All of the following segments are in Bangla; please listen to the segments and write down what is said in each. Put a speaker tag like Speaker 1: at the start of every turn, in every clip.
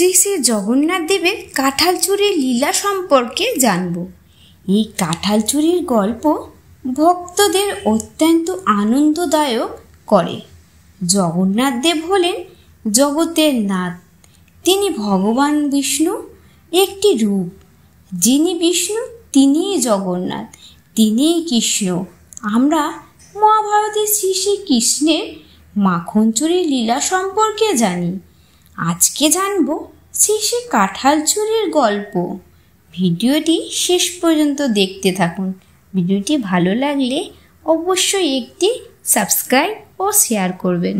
Speaker 1: শ্রী শ্রী জগন্নাথ দেবের কাঁঠাল চুরির লীলা সম্পর্কে জানব। এই কাঁঠাল চুরির গল্প ভক্তদের অত্যন্ত আনন্দদায়ক করে। জগন্নাথ দেব হলেন জগতের নাথ। তিনি ভগবান বিষ্ণু একটি রূপ। যিনি বিষ্ণু তিনিই জগন্নাথ, তিনিই কৃষ্ণ। আমরা মহাভারতের শ্রী শ্রী কৃষ্ণের মাখন চুরির লীলা সম্পর্কে জানি। আজকে জানব শ্রী শ্রী কাঁঠাল চুরির গল্প। ভিডিওটি শেষ পর্যন্ত দেখতে থাকুন। ভিডিওটি ভালো লাগলে অবশ্যই একটি সাবস্ক্রাইব ও শেয়ার করবেন।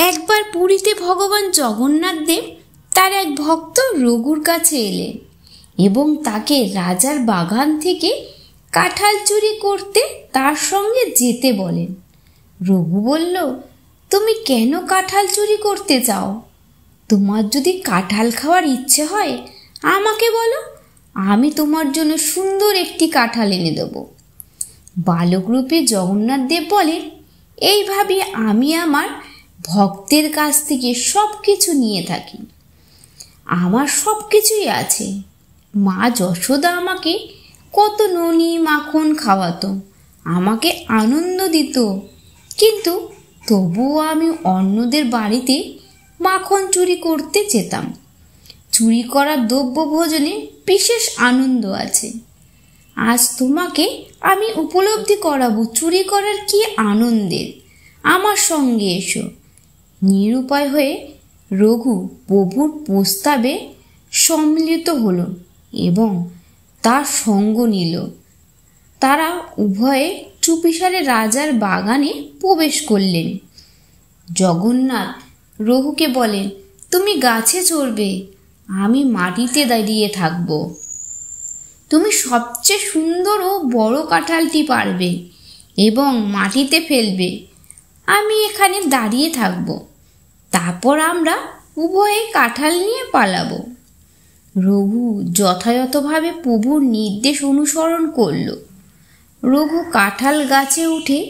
Speaker 1: একবার পুরীতে ভগবান জগন্নাথ দেব তার এক ভক্ত রঘুর কাছে এলেন এবং তাকে রাজার বাগান থেকে কাঁঠাল চুরি করতে তার সঙ্গে যেতে বলেন। রঘু বলল, তুমি কেন কাঁঠাল চুরি করতে চাও? তোমার যদি কাঁঠাল খাওয়ার ইচ্ছে হয় আমাকে বলো, আমি তোমার জন্য সুন্দর একটি কাঁঠাল এনে দেব। বালকরূপে জগন্নাথ দেব বলেন, এইভাবে আমি আমার ভক্তের কাছ থেকে সব কিছু নিয়ে থাকি। আমার সব কিছুই আছে। মা যশোদা আমাকে কত ননি মাখন খাওয়াতো, আমাকে আনন্দ দিত, কিন্তু তবুও আমি অন্যদের বাড়িতে মাখন চুরি করতে যেতাম। চুরি করা দ্রব্য ভোজনে বিশেষ আনন্দ আছে। আজ তোমাকে আমি উপলব্ধি করাবো চুরি করার কি আনন্দের। আমার সঙ্গে এসো। নিরুপায় হয়ে রঘু প্রভুর প্রস্তাবে সম্মিলিত হল এবং তার সঙ্গ নিল। তারা উভয়ে চুপিসারে রাজার বাগানে প্রবেশ করলেন। জগন্নাথ রঘুকে বলেন, তুমি গাছে চড়বে, আমি মাটিতে দাঁড়িয়ে থাকব। তুমি সবচেয়ে সুন্দর ও বড় কাঁঠালটি পারবে এবং মাটিতে ফেলবে। আমি এখানে দাঁড়িয়ে থাকব। তারপর আমরা উভয়ে কাঁঠাল নিয়ে পালাবো। রঘু যথাযথভাবে প্রভুর নির্দেশ অনুসরণ করল। রঘু কাঁঠাল গাছে উঠে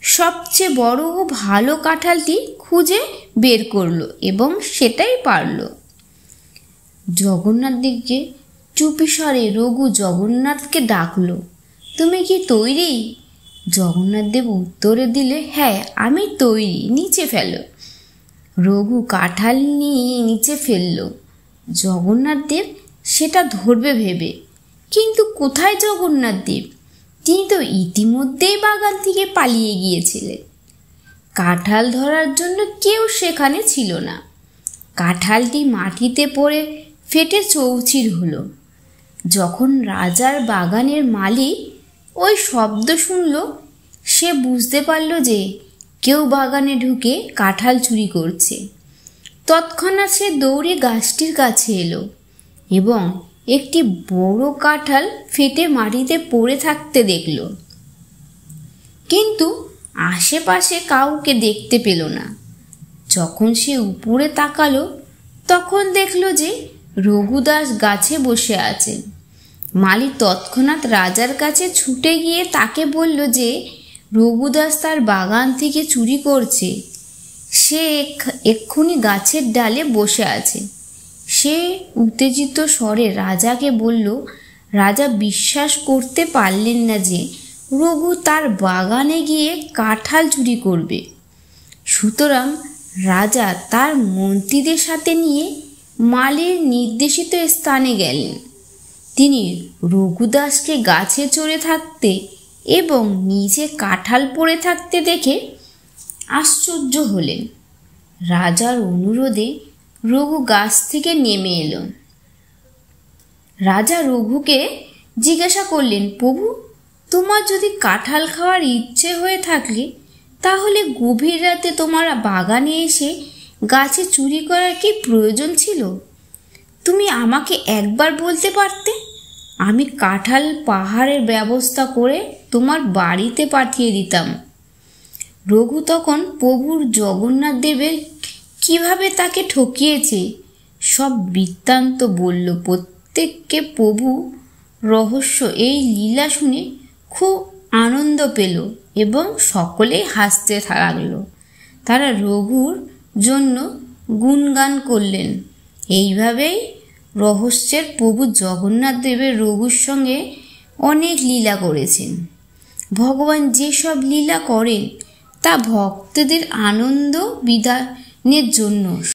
Speaker 1: সবচেয়ে বড় ও ভালো কাঁঠালটি খুঁজে বের করলো এবং সেটাই পারল। জগন্নাথ দেবকে চুপিসারে রঘু জগন্নাথকে ডাকলো, তুমি কি তৈরি? জগন্নাথ দেব উত্তরে দিলে, হ্যাঁ আমি তৈরি, নিচে ফেলো। রঘু কাঁঠাল নিয়ে নিচে ফেলল। জগন্নাথ দেব সেটা ধরবে ভেবে, কিন্তু কোথায় জগন্নাথ দেব? তিনি তো ইতিমধ্যেই বাগান থেকে পালিয়ে গিয়েছিলেন। কাঁঠাল ধরার জন্য কেউ সেখানে ছিল না। কাঁঠালটি মাটিতে পড়ে ফেটে চৌচির হলো। যখন রাজার বাগানের মালিক ওই শব্দ শুনল, সে বুঝতে পারল যে কেউ বাগানে ঢুকে কাঁঠাল চুরি করছে। তৎক্ষণাৎ সে দৌড়ে গাছটির কাছে এলো এবং একটি বড় কাঁঠাল ফেটে মাটিতে পড়ে থাকতে দেখল, কিন্তু আশেপাশে কাউকে দেখতে পেল না। যখন সে উপরে তাকালো তখন দেখল যে রঘুদাস গাছে বসে আছেন। মালি তৎক্ষণাৎ রাজার কাছে ছুটে গিয়ে তাকে বলল যে রঘুদাস তার বাগান থেকে চুরি করছে। সে এক্ষুনি গাছের ডালে বসে আছে। সে উত্তেজিত স্বরে রাজাকে বলল। রাজা বিশ্বাস করতে পারলেন না যে রঘু তার বাগানে গিয়ে কাঁঠাল চুরি করবে। সুতরাং রাজা তার মন্ত্রীদের সাথে নিয়ে মালির নির্দেশিত স্থানে গেলেন। তিনি রঘুদাসকে গাছে চড়ে থাকতে এবং নিচে কাঁঠাল পড়ে থাকতে দেখে আশ্চর্য হলেন। রাজার অনুরোধে রঘু গাছ থেকে নেমে এলো। রাজা রঘুকে জিজ্ঞাসা করলেন, প্রভু, তোমার যদি কাঁঠাল খাওয়ার ইচ্ছে হয়ে থাকলে তাহলে গভীর রাতে তোমার বাগানে এসে গাছে চুরি করার কি প্রয়োজন ছিল? তুমি আমাকে একবার বলতে পারতে, আমি কাঁঠাল পাহাড়ের ব্যবস্থা করে তোমার বাড়িতে পাঠিয়ে দিতাম। রঘু তখন প্রভুর জগন্নাথ দেবের কিভাবে তাকে ঠকিয়েছে সব বৃত্তান্ত বলল। প্রত্যেককে প্রভু রহস্য এই লীলা শুনে খুব আনন্দ পেল এবং সকলেই হাসতে লাগলো। তারা রঘুর জন্য গুণগান করলেন এইভাবেই রহস্যের প্রভু জগন্নাথ দেবের রঘুর সঙ্গে অনেক লীলা করেছেন। ভগবান যেসব লীলা করেন তা ভক্তদের আনন্দ বিধানের জন্য।